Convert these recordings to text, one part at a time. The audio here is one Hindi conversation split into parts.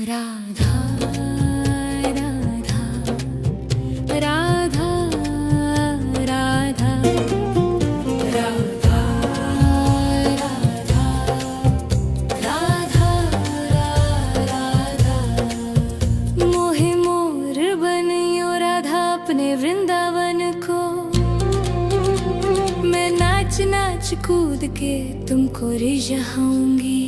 राधा राधा राधा राधा राधा राधा राधा राधा मोहे मोर बनियो राधा अपने वृंदावन को। मैं नाच नाच कूद के तुमको रिझाऊंगी।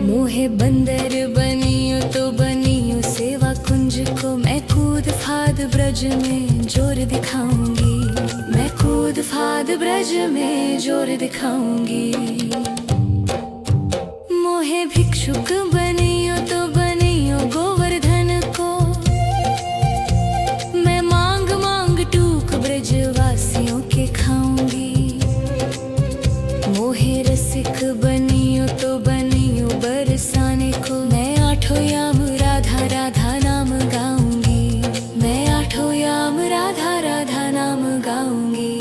मोहे बंदर बनियो तो बनियो सेवा कुंज को। मैं कूद फाद ब्रज में जोर दिखाऊंगी। मैं कूद फाद ब्रज में जोर दिखाऊंगी। मोहे भिक्षुक बनियो तो बनियो गोवर्धन को। मैं मांग मांग टूक ब्रजवासियों के खाऊंगी। मोहे रसिक बनियो तो बनियो बरसाने को। मैं आठों याम राधा राधा नाम गाऊंगी। मैं आठों याम राधा राधा नाम गाऊंगी।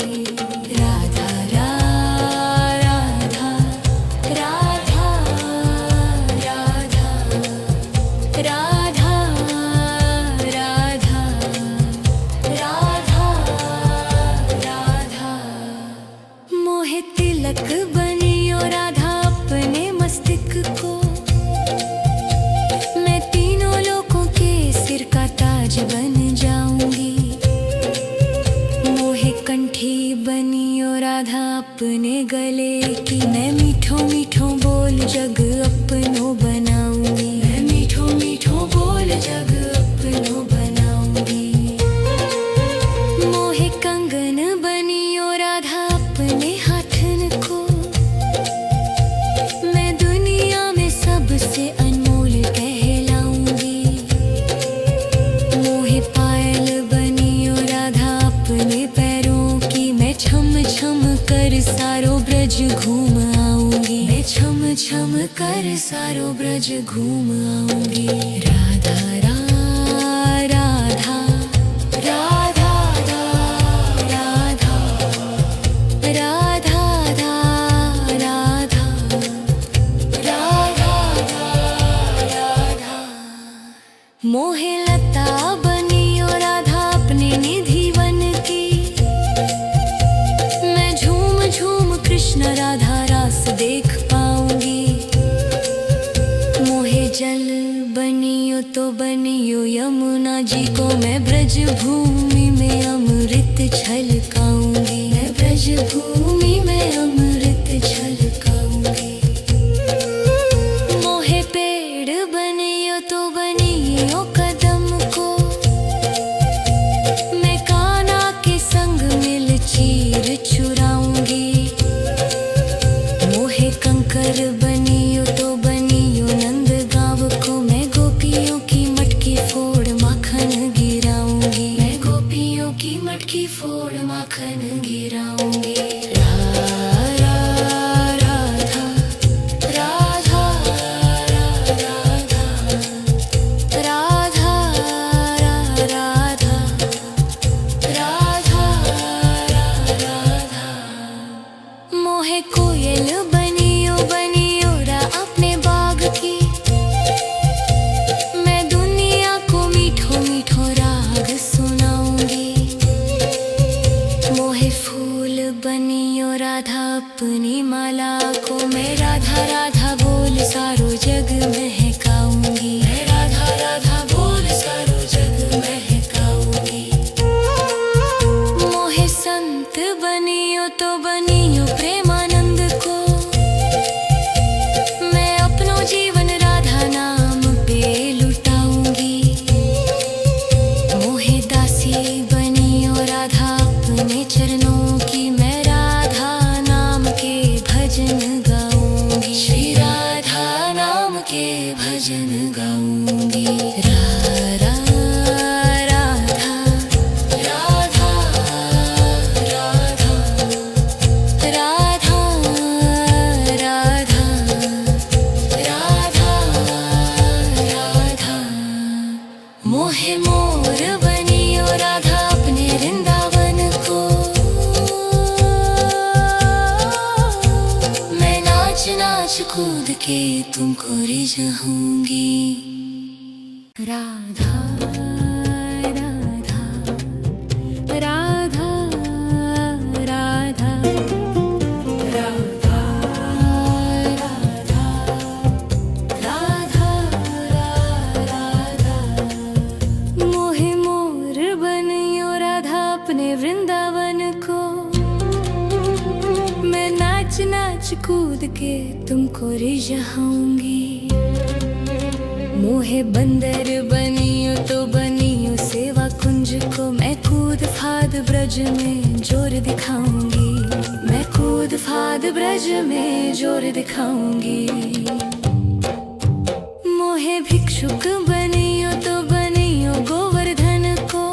राधा राधा राधा राधा राधा राधा राधा राधा। मोहे तिलक बनियो राधा अपने मस्तिष्क को। मैं तीनों लोगों के सिर का ताज बन जाऊंगी। मोहे कंठी बनियो राधा अपने गले की। मैं मीठो मीठो बोल जग अपनो बनाऊंगी। मैं मीठो मीठो बोल जग अपनो बनाऊंगी। मोहे कंगन बनियो राधा अपने हाथन को। मैं दुनिया में सबसे अनमोल कहलाऊंगी। मोहे पायल बनियो राधा अपने पैरों की। मैं छम छम कर सारो ब्रज घूम आऊंगी। मैं छम छम कर सारो ब्रज घूम आऊंगी। राधा राधा राधा राधा राधा राधा राधा राधा। मोहे लता बनियो राधा अपने निधि वन की। मैं झूम झूम कृष्ण राधा रास देख पाऊंगी। मोहे जल बनियो तो बनियो यमुना जी को। मैं ब्रज भूमि में अमृत छलकाऊंगी। मैं ब्रज भूमि में अमृत छलकाऊंगी। मोहे पेड़ बनियो तो बनियो कदम को। मैं कान्हा के संग मिल चीर चुराऊंगी। मोहे कंकर बनियो तो बनियो नंद गांव को। मैं गोपियों की मटकी फोड़ माखन गिराऊंगी। मैं गोपियों की मटकी फोड़ माखन गिराऊंगी। राधा राधा राधा राधा राधा राधा। मोहे कोयल बनियो बनियो रा अपने बाग की। मैं दुनिया को मीठो मीठो राग सुनाऊंगी। मोहे फूल बनियो राधा अपनी माला को। मैं राधा राधा बोल सारो जग महकाऊंगी। मैं राधा राधा बोल सारो जग महकाऊंगी। मोहे संत बनियो तो बनियो प्रेमानंद को। मैं अपनो जीवन राधा नाम पे लुटाऊंगी। मोहे दासी बनियो राधा अपने चरणों की। मैं राधा नाम के भजन गाऊंगी। श्री राधा नाम के भजन गाऊंगी। राधा राधा राधा राधा राधा राधा राधा। मोहे मोर बनियो राधा अपने वृंदावन को। मैं नाच नाच कूद के तुमको जाऊंगी। राधा राधा राधा राधा राधा राधा राधा मोहे मोर बनियो राधा अपने वृंदावन को। मैं नाच नाच कूद के तुमको रिझाऊंगी। मोहे बंदर बनियो तो बनियो सेवा कुंज को। मैं कूद फाद ब्रज में जोर दिखाऊंगी। मैं कूद फाद ब्रज में जोर दिखाऊंगी। मोहे भिक्षुक बनियो तो बनियो गोवर्धन को।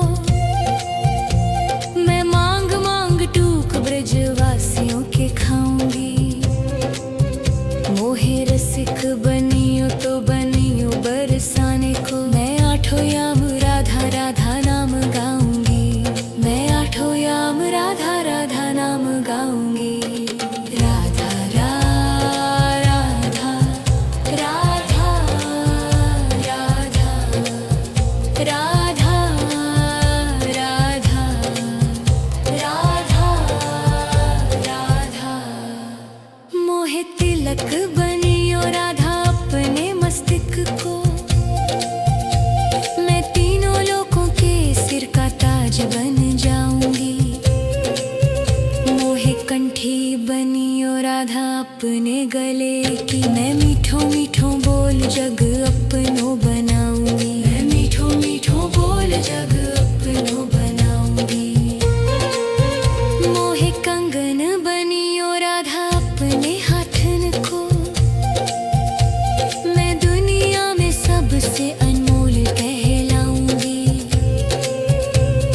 मैं मांग मांग टूक ब्रजवासियों के खाऊंगी। मोहे रसिक बनियो तो बनियो बरसाने को। मैं आठों याम राधा राधा नाम गाऊंगी। मैं आठों याम राधा राधा नाम गाऊंगी। राधा राधा राधा राधा राधा राधा राधा राधा मोहे तिलक बनियो राधा अपने मस्तिष्क को। मैं तीनों लोगों के सिर का ताज बन जाऊंगी। मोहे कंठी बनियो राधा अपने गले की। मैं मीठो मीठो बोल जग अपनो बनाऊंगी। मैं मीठो मीठो बोल जग अपनो बनाऊंगी। मोहे कंगन बनियो राधा अपने हाथन को। मैं दुनिया में सबसे अनमोल कहलाऊंगी।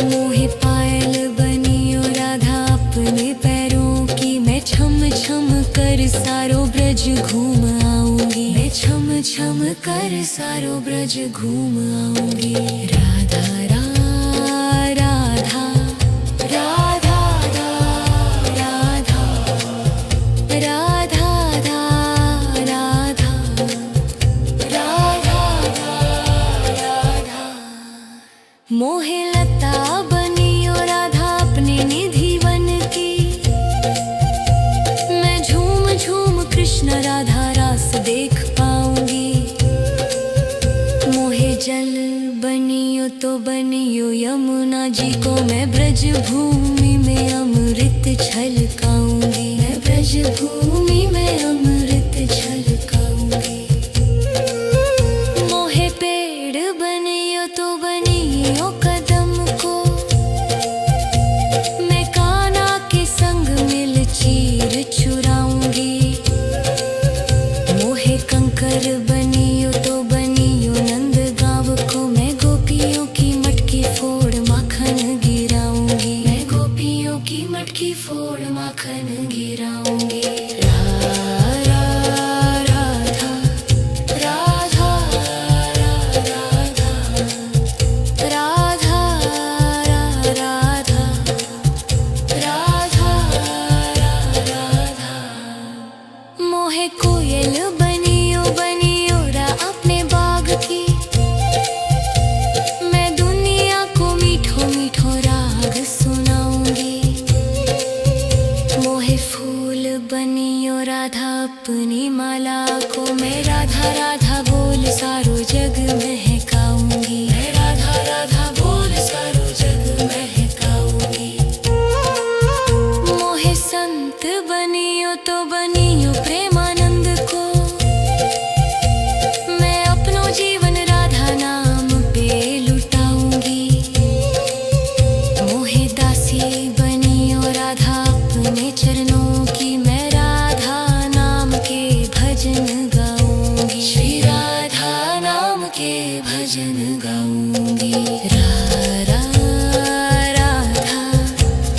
मोहे पायल बनियो राधा अपने पैरों की। मैं छम छम कर सारो ब्रज घूम आऊंगी। मैं छम छम कर सारो ब्रज घूम आऊंगी। राधा राधा राधा राधा राधा राधा राधा राधा मोहे लता बनियो राधा अपने निधि वन की। मैं झूम झूम कृष्ण राधा रास देख पाऊंगी। मोहे जल बनियो तो बनियो यमुना जी को। मैं ब्रज भूमि में अमृत छलकाऊंगी। मैं ब्रज भूमि में अमृत छलकाऊंगी। मोहे पेड़ बनियो तो बनियो कदम को। मैं कान्हा के संग मिल चीर चुराऊंगी। मोहे कंकर बनियो तो बनियो नंद गांव को। मैं गोपियों की मटकी फोड़ माखन गिराऊंगी। मैं गोपियों की मटकी फोड़ माखन गिराऊंगी। राधा राधा राधा राधा राधा राधा राधा राधा मोहे कोयल बनियो बनियो रा अपने बाग की। मैं दुनिया को मीठो मीठो राग सुनाऊंगी। मोहे फूल बनियो राधा अपनी माला को। मैं राधा राधा बोल सारो जग महकाऊंगी। मैं राधा राधा बोल सारो जग महकाऊंगी। मोहे संत बनियो तो बनियो प्रेमानंद को। मैं अपनो जीवन राधा नाम पे लुटाऊंगी। मोहे दासी बनियो राधा अपने चरणों की। मैं राधा नाम के भजन गाऊंगी। श्री राधा नाम के भजन गाऊंगी। राधा राधा राधा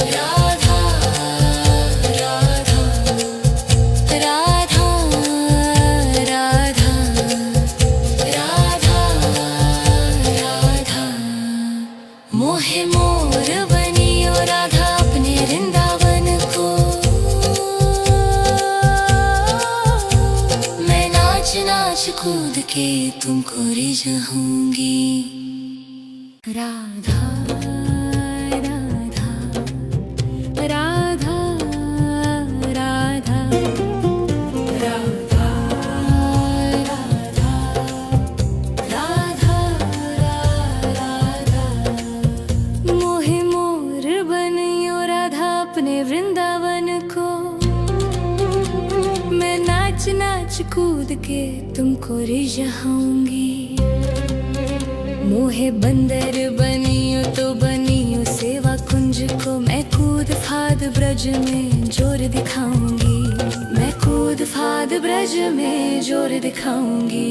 राधा राधा राधा राधा राधा मोहे मोर बनियो राधा अपने वृंदावन को। मैं नाच नाच कूद तुमको रिझाऊंगी। राधा राधा राधा राधा राधा राधा राधा मोहे मोर बनियो राधा अपने वृंदावन को। मैं नाच नाच कूद के तुमको रिझाऊंगी। मोहे बंदर बनियो तो बनियो सेवा कुंज को। मैं कूद फाद ब्रज में जोर दिखाऊंगी। मैं कूद फाद ब्रज में जोर दिखाऊंगी।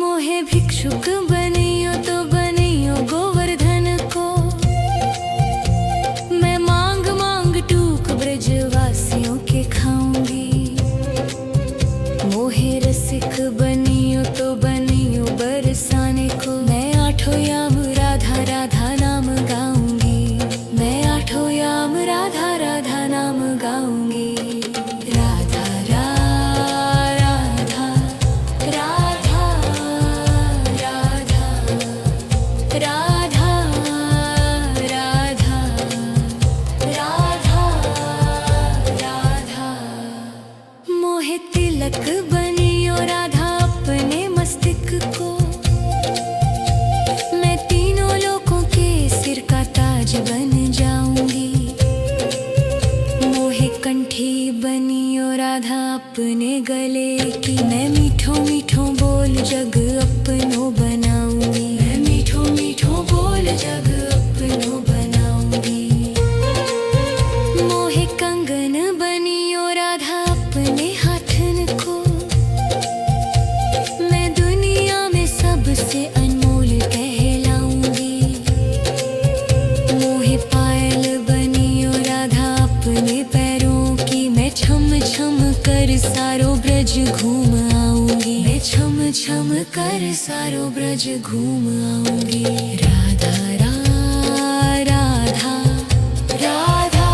मोहे भिक्षुक बनियो तो बनियो गोवर्धन को। मैं मांग मांग टूक ब्रजवासियों के खाऊंगी। मोहे रसिक बनियो तो बनियो बरसाने को। मैं आठों याम राधा राधा नाम गाऊंगी। मैं आठों याम राधा राधा नाम गाऊंगी। राधा राधा राधा राधा राधा राधा राधा राधा मोहे तिलक बनियो राधा अपने मस्तिष्क को। मैं तीनों लोगों के सिर का ताज बन जाऊंगी। मोहे कंठी बनियो राधा अपने गले की। मैं मीठो मीठो बोल जग अपनो बनाऊंगी। मैं मीठो मीठो बोल जग अपनो बनाऊंगी। मोहे कंगन बनियो राधा अपने हाथन को। मैं दुनिया में सबसे अनमोल कहलाऊंगी। मोहे पायल बनियो राधा अपने पैरों की। मैं छम छम कर सारो ब्रज घूम आऊंगी। मैं छम छम कर सारो ब्रज घूम आऊंगी। राधा राधा राधा राधा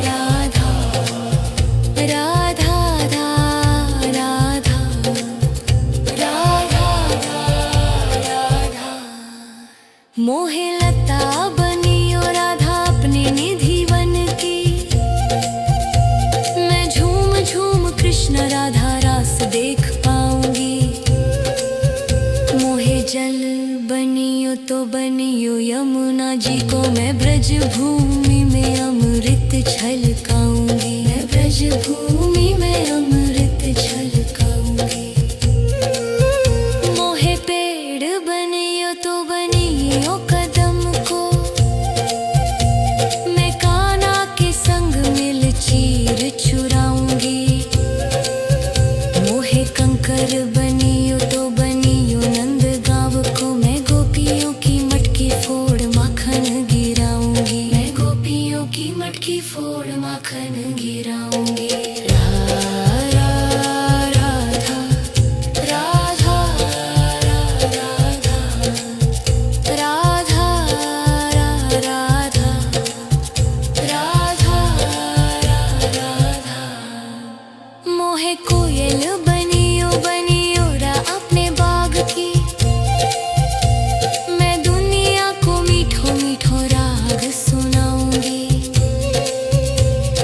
राधा राधा राधा राधा मोहे लता बनियो राधा अपने निधि वन की। मैं झूम झूम कृष्ण राधा रास देख पाऊंगी। मोहे जल बनियो तो बनियो यमुना जी को। मैं ब्रज भूमि में अमृत छलकाऊंगी। मैं ब्रज भूमि में अमृत छलकाऊंगी। मोहे पेड़ बनियो तो बनियो कदम को। मैं कान्हा के संग मिल चीर चुराऊंगी। मोहे कंकर बनियो तो बनियो नंद गांव को। मैं गोपियों की मटकी फोड़ माखन गिराऊंगी। मैं गोपियों की मटकी फोड़ माखन गिराऊंगी। राधा राधा राधा राधा राधा राधा मोहे कोयल बनियो बनियो रा अपने बाग की। मैं दुनिया को मीठो मीठो राग सुनाऊंगी।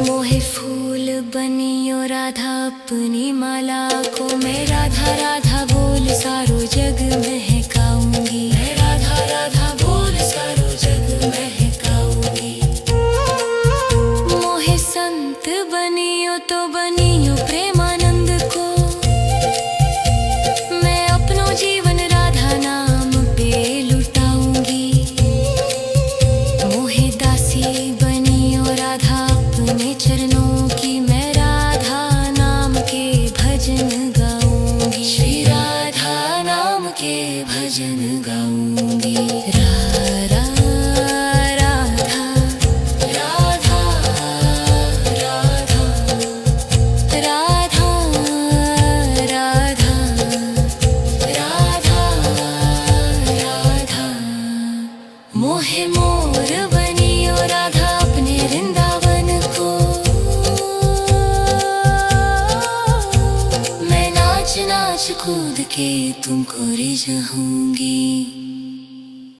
मोहे फूल बनियो राधा अपनी माला को। मैं राधा राधा बोल सारो जग महकाऊंगी। मैं राधा राधा बोल सारो जग महकाऊंगी। मोहे संत बनियो तो बनियो प्रेमानंद को। मैं अपनो जीवन राधा नाम पे लुटाऊंगी। मोहे दासी बनियो राधा अपने चरणों की। मैं राधा नाम के भजन गाऊंगी। श्री राधा नाम के भजन गाऊंगी। राधा राधा राधा राधा राधा राधा राधा राधा मोहे मोर बनियो राधा अपने वृंदावन को। मैं नाच नाच खोद के तुमको रिझाऊंगी।